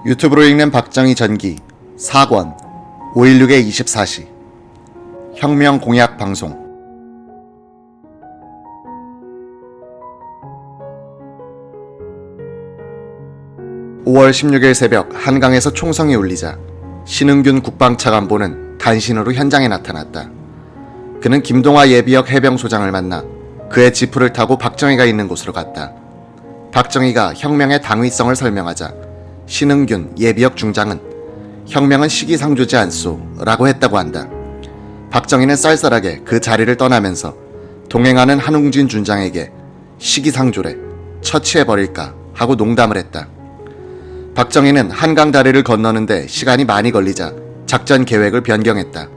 유튜브로 읽는 박정희 전기 4권 516의 24시 혁명 공약 방송. 5월 16일 새벽 한강에서 총성이 울리자 신흥균 국방차관보는 단신으로 현장에 나타났다. 그는 김동화 예비역 해병소장을 만나 그의 지프를 타고 박정희가 있는 곳으로 갔다. 박정희가 혁명의 당위성을 설명하자 신흥균 예비역 중장은 혁명은 시기상조지 않소 라고 했다고 한다. 박정희는 쌀쌀하게 그 자리를 떠나면서 동행하는 한웅진 준장에게 시기상조래 처치해버릴까 하고 농담을 했다. 박정희는 한강 다리를 건너는데 시간이 많이 걸리자 작전 계획을 변경했다.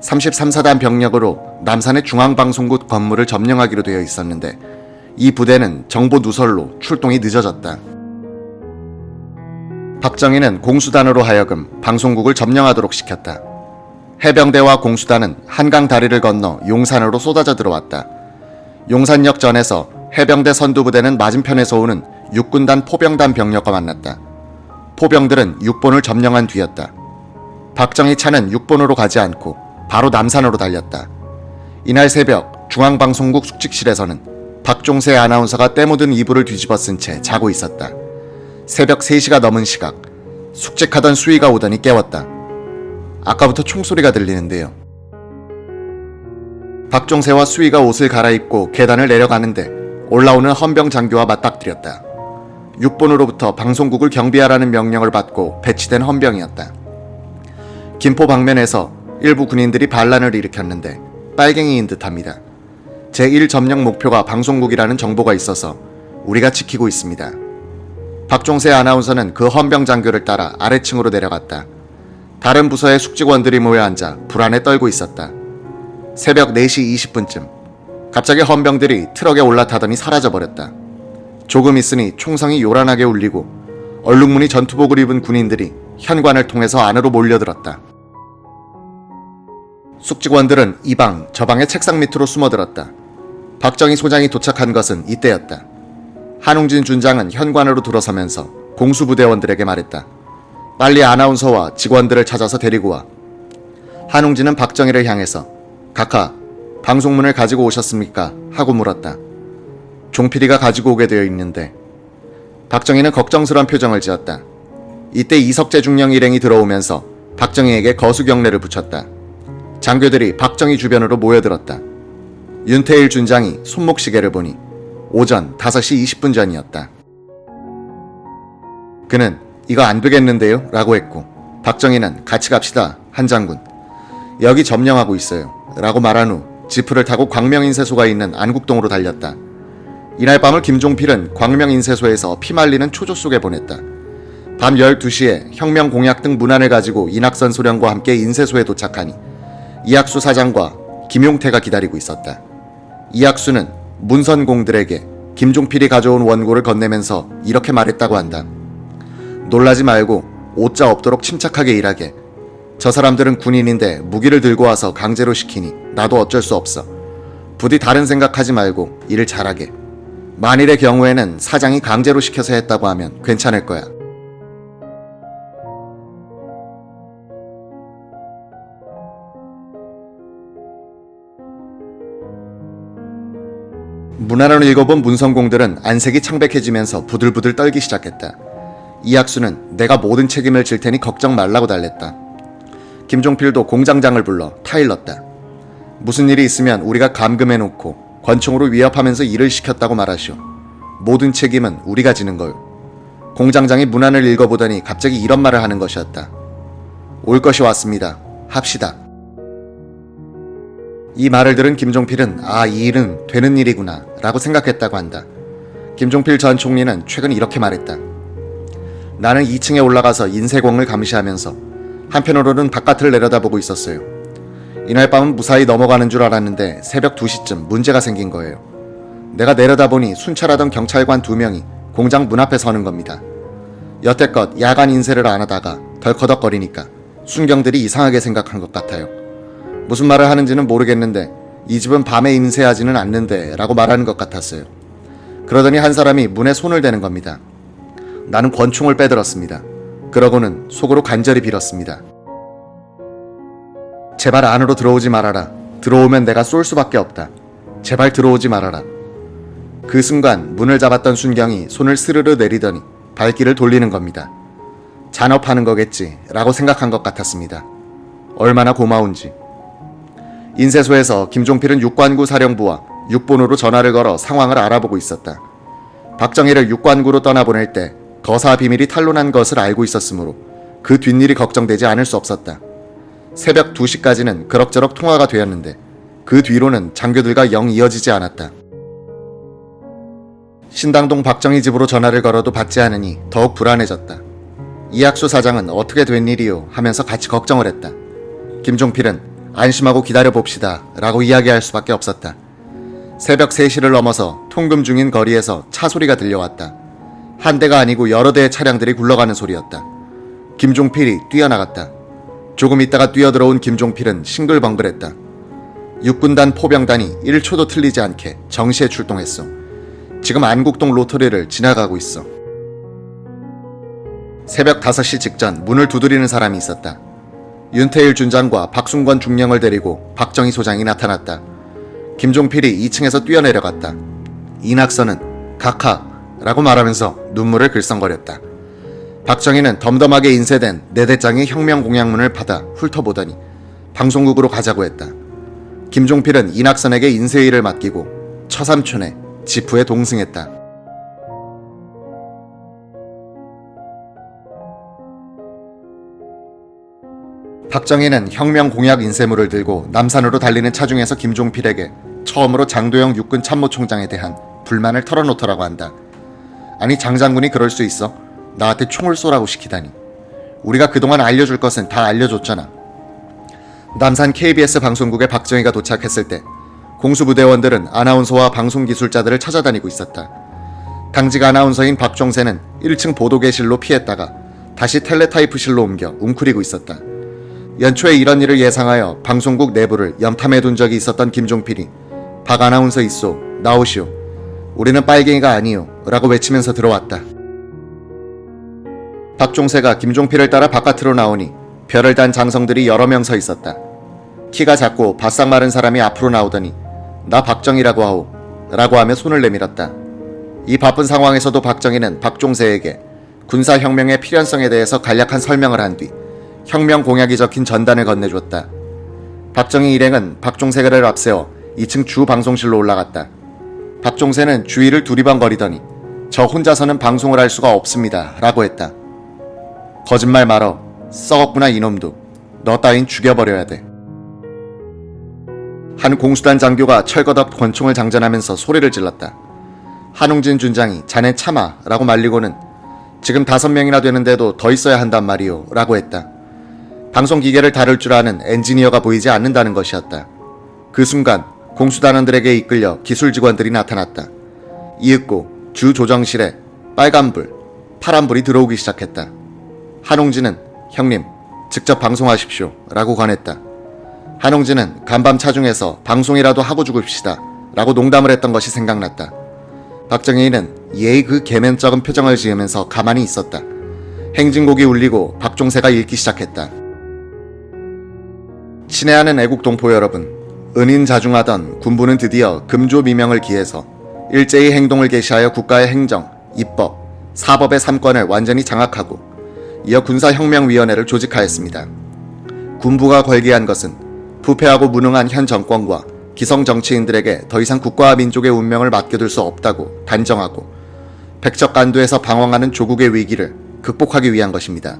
33사단 병력으로 남산의 중앙방송국 건물을 점령하기로 되어 있었는데 이 부대는 정보 누설로 출동이 늦어졌다. 박정희는 공수단으로 하여금 방송국을 점령하도록 시켰다. 해병대와 공수단은 한강 다리를 건너 용산으로 쏟아져 들어왔다. 용산역 전에서 해병대 선두부대는 맞은편에서 오는 육군단 포병단 병력과 만났다. 포병들은 6본을 점령한 뒤였다. 박정희 차는 6본으로 가지 않고 바로 남산으로 달렸다. 이날 새벽 중앙방송국 숙직실에서는 박종세 아나운서가 때 묻은 이불을 뒤집어 쓴 채 자고 있었다. 새벽 3시가 넘은 시각, 숙직하던 수위가 오더니 깨웠다. 아까부터 총소리가 들리는데요. 박종세와 수위가 옷을 갈아입고 계단을 내려가는데 올라오는 헌병 장교와 맞닥뜨렸다. 6본으로부터 방송국을 경비하라는 명령을 받고 배치된 헌병이었다. 김포 방면에서 일부 군인들이 반란을 일으켰는데 빨갱이인 듯합니다. 제1점령 목표가 방송국이라는 정보가 있어서 우리가 지키고 있습니다. 박종세 아나운서는 그 헌병 장교를 따라 아래층으로 내려갔다. 다른 부서의 숙직원들이 모여 앉아 불안에 떨고 있었다. 새벽 4시 20분쯤 갑자기 헌병들이 트럭에 올라타더니 사라져버렸다. 조금 있으니 총성이 요란하게 울리고 얼룩무늬 전투복을 입은 군인들이 현관을 통해서 안으로 몰려들었다. 숙직원들은 이 방, 저 방의 책상 밑으로 숨어들었다. 박정희 소장이 도착한 것은 이때였다. 한웅진 준장은 현관으로 들어서면서 공수부대원들에게 말했다. 빨리 아나운서와 직원들을 찾아서 데리고 와. 한웅진은 박정희를 향해서 각하, 방송문을 가지고 오셨습니까? 하고 물었다. 종필이가 가지고 오게 되어 있는데. 박정희는 걱정스러운 표정을 지었다. 이때 이석재 중령 일행이 들어오면서 박정희에게 거수경례를 붙였다. 장교들이 박정희 주변으로 모여들었다. 윤태일 준장이 손목시계를 보니 오전 5시 20분 전이었다. 그는 이거 안 되겠는데요? 라고 했고 박정희는 같이 갑시다, 한 장군. 여기 점령하고 있어요. 라고 말한 후 지프를 타고 광명인쇄소가 있는 안국동으로 달렸다. 이날 밤을 김종필은 광명인쇄소에서 피말리는 초조 속에 보냈다. 밤 12시에 혁명 공약 등 문안을 가지고 이낙선 소령과 함께 인쇄소에 도착하니 이학수 사장과 김용태가 기다리고 있었다. 이학수는 문선공들에게 김종필이 가져온 원고를 건네면서 이렇게 말했다고 한다. 놀라지 말고 오자 없도록 침착하게 일하게. 저 사람들은 군인인데 무기를 들고 와서 강제로 시키니 나도 어쩔 수 없어. 부디 다른 생각하지 말고 일을 잘하게. 만일의 경우에는 사장이 강제로 시켜서 했다고 하면 괜찮을 거야. 문안을 읽어본 문성공들은 안색이 창백해지면서 부들부들 떨기 시작했다. 이학수는 내가 모든 책임을 질 테니 걱정 말라고 달랬다. 김종필도 공장장을 불러 타일렀다. 무슨 일이 있으면 우리가 감금해놓고 권총으로 위협하면서 일을 시켰다고 말하시오. 모든 책임은 우리가 지는 걸. 공장장이 문안을 읽어보더니 갑자기 이런 말을 하는 것이었다. 올 것이 왔습니다. 합시다. 이 말을 들은 김종필은 이 일은 되는 일이구나 라고 생각했다고 한다. 김종필 전 총리는 최근 이렇게 말했다. 나는 2층에 올라가서 인쇄공을 감시하면서 한편으로는 바깥을 내려다보고 있었어요. 이날 밤은 무사히 넘어가는 줄 알았는데 새벽 2시쯤 문제가 생긴 거예요. 내가 내려다보니 순찰하던 경찰관 2명이 공장 문 앞에 서는 겁니다. 여태껏 야간 인쇄를 안 하다가 덜커덕거리니까 순경들이 이상하게 생각한 것 같아요. 무슨 말을 하는지는 모르겠는데 이 집은 밤에 인쇄하지는 않는데 라고 말하는 것 같았어요. 그러더니 한 사람이 문에 손을 대는 겁니다. 나는 권총을 빼들었습니다. 그러고는 속으로 간절히 빌었습니다. 제발 안으로 들어오지 말아라. 들어오면 내가 쏠 수밖에 없다. 제발 들어오지 말아라. 그 순간 문을 잡았던 순경이 손을 스르르 내리더니 발길을 돌리는 겁니다. 잔업하는 거겠지 라고 생각한 것 같았습니다. 얼마나 고마운지. 인쇄소에서 김종필은 육관구 사령부와 육본으로 전화를 걸어 상황을 알아보고 있었다. 박정희를 육관구로 떠나보낼 때 거사 비밀이 탄로난 것을 알고 있었으므로 그 뒷일이 걱정되지 않을 수 없었다. 새벽 2시까지는 그럭저럭 통화가 되었는데 그 뒤로는 장교들과 영 이어지지 않았다. 신당동 박정희 집으로 전화를 걸어도 받지 않으니 더욱 불안해졌다. 이학수 사장은 어떻게 된 일이요 하면서 같이 걱정을 했다. 김종필은 안심하고 기다려봅시다 라고 이야기할 수밖에 없었다. 새벽 3시를 넘어서 통금 중인 거리에서 차 소리가 들려왔다. 한 대가 아니고 여러 대의 차량들이 굴러가는 소리였다. 김종필이 뛰어나갔다. 조금 있다가 뛰어들어온 김종필은 싱글벙글했다. 육군단 포병단이 1초도 틀리지 않게 정시에 출동했어. 지금 안국동 로터리를 지나가고 있어. 새벽 5시 직전 문을 두드리는 사람이 있었다. 윤태일 준장과 박순권 중령을 데리고 박정희 소장이 나타났다. 김종필이 2층에서 뛰어내려갔다. 이낙선은 각하라고 말하면서 눈물을 글썽거렸다. 박정희는 덤덤하게 인쇄된 4대장의 혁명 공약문을 받아 훑어보더니 방송국으로 가자고 했다. 김종필은 이낙선에게 인쇄일을 맡기고 처삼촌의 지프에 동승했다. 박정희는 혁명 공약 인쇄물을 들고 남산으로 달리는 차 중에서 김종필에게 처음으로 장도영 육군 참모총장에 대한 불만을 털어놓더라고 한다. 아니 장장군이 그럴 수 있어? 나한테 총을 쏘라고 시키다니. 우리가 그동안 알려줄 것은 다 알려줬잖아. 남산 KBS 방송국에 박정희가 도착했을 때 공수부대원들은 아나운서와 방송기술자들을 찾아다니고 있었다. 당직 아나운서인 박종세는 1층 보도계실로 피했다가 다시 텔레타이프실로 옮겨 웅크리고 있었다. 연초에 이런 일을 예상하여 방송국 내부를 염탐해둔 적이 있었던 김종필이 박 아나운서 있소, 나오시오. 우리는 빨갱이가 아니오 라고 외치면서 들어왔다. 박종세가 김종필을 따라 바깥으로 나오니 별을 단 장성들이 여러 명 서 있었다. 키가 작고 바싹 마른 사람이 앞으로 나오더니 나 박정희라고 하오 라고 하며 손을 내밀었다. 이 바쁜 상황에서도 박정희는 박종세에게 군사혁명의 필연성에 대해서 간략한 설명을 한 뒤 혁명 공약이 적힌 전단을 건네줬다. 박정희 일행은 박종세를 앞세워 2층 주 방송실로 올라갔다. 박종세는 주위를 두리번거리더니 저 혼자서는 방송을 할 수가 없습니다 라고 했다. 거짓말 말어. 썩었구나 이놈도. 너 따윈 죽여버려야 돼. 한 공수단 장교가 철거덕 권총을 장전하면서 소리를 질렀다. 한웅진 준장이 자네 참아 라고 말리고는 지금 5명이나 되는데도 더 있어야 한단 말이오 라고 했다. 방송기계를 다룰 줄 아는 엔지니어가 보이지 않는다는 것이었다. 그 순간 공수단원들에게 이끌려 기술 직원들이 나타났다. 이윽고 주 조정실에 빨간불, 파란불이 들어오기 시작했다. 한웅진은 형님 직접 방송하십시오 라고 권했다. 한웅진은 간밤 차중에서 방송이라도 하고 죽읍시다 라고 농담을 했던 것이 생각났다. 박정희는 예의 그 개면쩍은 표정을 지으면서 가만히 있었다. 행진곡이 울리고 박종세가 읽기 시작했다. 친애하는 애국동포 여러분, 은인자중하던 군부는 드디어 금조미명을 기해서 일제히 행동을 개시하여 국가의 행정, 입법, 사법의 3권을 완전히 장악하고 이어 군사혁명위원회를 조직하였습니다. 군부가 걸기한 것은 부패하고 무능한 현 정권과 기성 정치인들에게 더 이상 국가와 민족의 운명을 맡겨둘 수 없다고 단정하고 백척간두에서 방황하는 조국의 위기를 극복하기 위한 것입니다.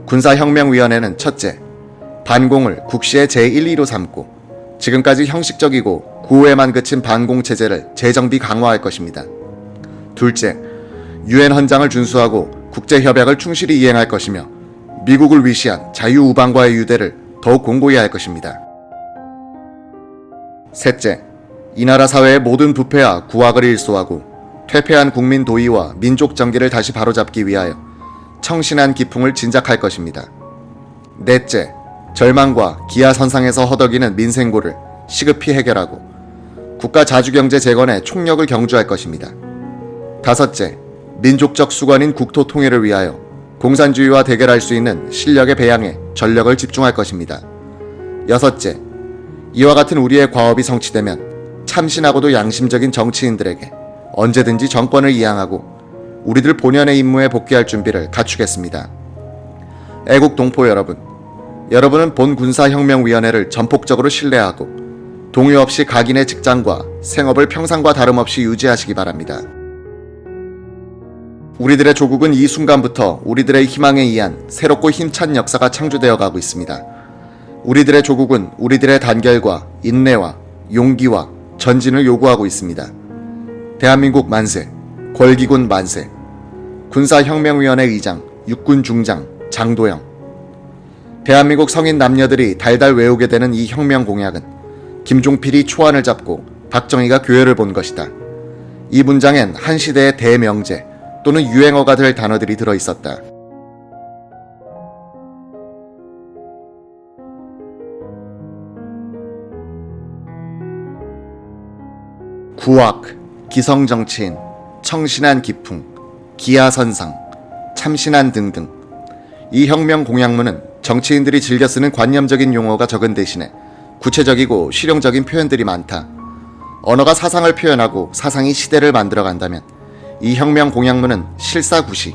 군사혁명위원회는 첫째, 반공을 국시의 제1, 2로 삼고 지금까지 형식적이고 구호에만 그친 반공체제를 재정비 강화할 것입니다. 둘째, 유엔 헌장을 준수하고 국제협약을 충실히 이행할 것이며 미국을 위시한 자유우방과의 유대를 더욱 공고히 할 것입니다. 셋째, 이 나라 사회의 모든 부패와 구악을 일소하고 퇴폐한 국민 도의와 민족 정기를 다시 바로잡기 위하여 청신한 기풍을 진작할 것입니다. 넷째, 절망과 기아선상에서 허덕이는 민생고를 시급히 해결하고 국가 자주경제 재건에 총력을 경주할 것입니다. 다섯째, 민족적 수건인 국토 통일을 위하여 공산주의와 대결할 수 있는 실력의 배양에 전력을 집중할 것입니다. 여섯째, 이와 같은 우리의 과업이 성취되면 참신하고도 양심적인 정치인들에게 언제든지 정권을 이양하고 우리들 본연의 임무에 복귀할 준비를 갖추겠습니다. 애국 동포 여러분, 여러분은 본 군사혁명위원회를 전폭적으로 신뢰하고 동요 없이 각인의 직장과 생업을 평상과 다름없이 유지하시기 바랍니다. 우리들의 조국은 이 순간부터 우리들의 희망에 의한 새롭고 힘찬 역사가 창조되어 가고 있습니다. 우리들의 조국은 우리들의 단결과 인내와 용기와 전진을 요구하고 있습니다. 대한민국 만세, 권기군 만세, 군사혁명위원회 의장, 육군 중장 장도영. 대한민국 성인 남녀들이 달달 외우게 되는 이 혁명 공약은 김종필이 초안을 잡고 박정희가 교회를 본 것이다. 이 문장엔 한 시대의 대명제 또는 유행어가 될 단어들이 들어있었다. 구악, 기성정치인, 청신한 기풍, 기하선상, 참신한 등등. 이 혁명 공약문은 정치인들이 즐겨 쓰는 관념적인 용어가 적은 대신에 구체적이고 실용적인 표현들이 많다. 언어가 사상을 표현하고 사상이 시대를 만들어간다면 이 혁명 공약문은 실사구시,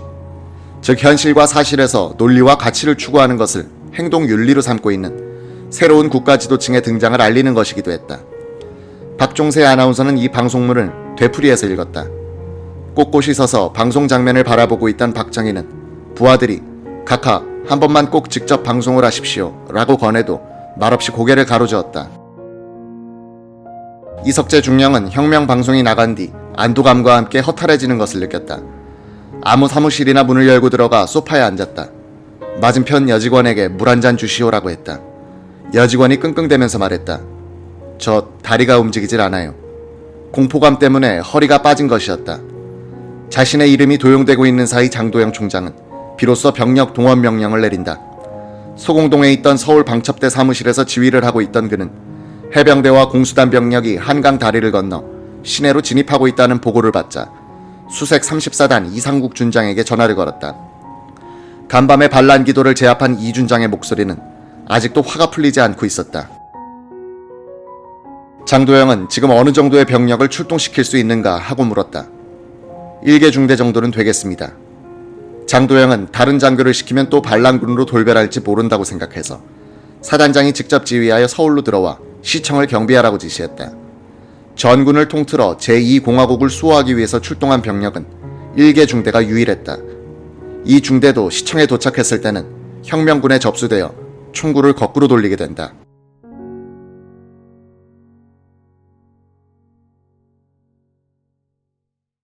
즉 현실과 사실에서 논리와 가치를 추구하는 것을 행동윤리로 삼고 있는 새로운 국가지도층의 등장을 알리는 것이기도 했다. 박종세 아나운서는 이 방송문을 되풀이해서 읽었다. 꼿꼿이 서서 방송 장면을 바라보고 있던 박정희는 부하들이 각하 한 번만 꼭 직접 방송을 하십시오 라고 권해도 말없이 고개를 가로저었다. 이석재 중령은 혁명 방송이 나간 뒤 안도감과 함께 허탈해지는 것을 느꼈다. 아무 사무실이나 문을 열고 들어가 소파에 앉았다. 맞은편 여직원에게 물 한 잔 주시오라고 했다. 여직원이 끙끙대면서 말했다. 저 다리가 움직이질 않아요. 공포감 때문에 허리가 빠진 것이었다. 자신의 이름이 도용되고 있는 사이 장도영 총장은 비로소 병력 동원 명령을 내린다. 소공동에 있던 서울 방첩대 사무실에서 지휘를 하고 있던 그는 해병대와 공수단 병력이 한강 다리를 건너 시내로 진입하고 있다는 보고를 받자 수색 34단 이상국 준장에게 전화를 걸었다. 간밤에 반란 기도를 제압한 이 준장의 목소리는 아직도 화가 풀리지 않고 있었다. 장도영은 지금 어느 정도의 병력을 출동시킬 수 있는가 하고 물었다. 1개 중대 정도는 되겠습니다. 장도영은 다른 장교를 시키면 또 반란군으로 돌변할지 모른다고 생각해서 사단장이 직접 지휘하여 서울로 들어와 시청을 경비하라고 지시했다. 전군을 통틀어 제2공화국을 수호하기 위해서 출동한 병력은 1개 중대가 유일했다. 이 중대도 시청에 도착했을 때는 혁명군에 접수되어 총구를 거꾸로 돌리게 된다.